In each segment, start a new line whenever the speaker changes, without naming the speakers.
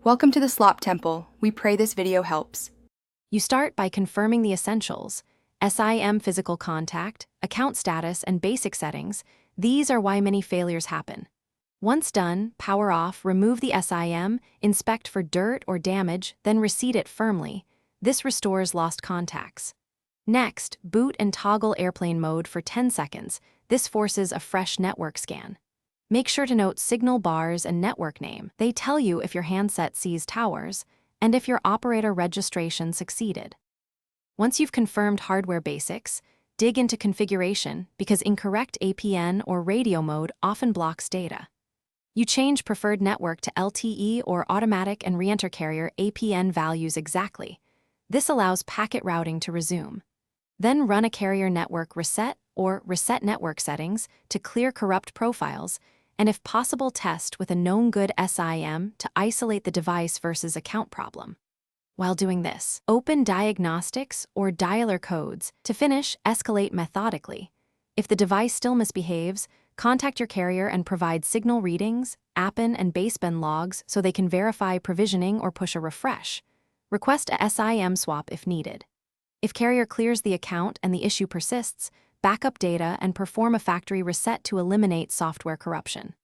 Welcome to the Slop Temple. We pray this video helps.
You start by confirming the essentials: SIM physical contact, account status, and basic settings. These are why many failures happen. Once done, power off, remove the SIM, inspect for dirt or damage, then reseat it firmly. This restores lost contacts. Next, boot and toggle airplane mode for 10 seconds. This forces a fresh network scan. Make sure to note signal bars and network name. They tell you if your handset sees towers and if your operator registration succeeded. Once you've confirmed hardware basics, dig into configuration because incorrect APN or radio mode often blocks data. You change preferred network to LTE or automatic and re-enter carrier APN values exactly. This allows packet routing to resume. Then run a carrier network reset or reset network settings to clear corrupt profiles, and if possible test with a known good SIM to isolate the device versus account problem. While doing this, open diagnostics or dialer codes. To finish, escalate methodically. If the device still misbehaves, contact your carrier and provide signal readings, APN and baseband logs so they can verify provisioning or push a refresh. Request a SIM swap if needed. If carrier clears the account and the issue persists, backup data and perform a factory reset to eliminate software corruption.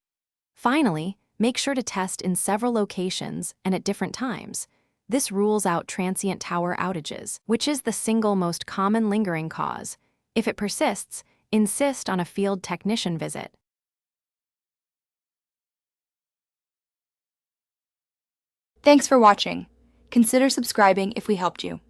Finally, make sure to test in several locations and at different times. This rules out transient tower outages, which is the single most common lingering cause. If it persists, insist on a field technician visit.
Thanks for watching. Consider subscribing if we helped you.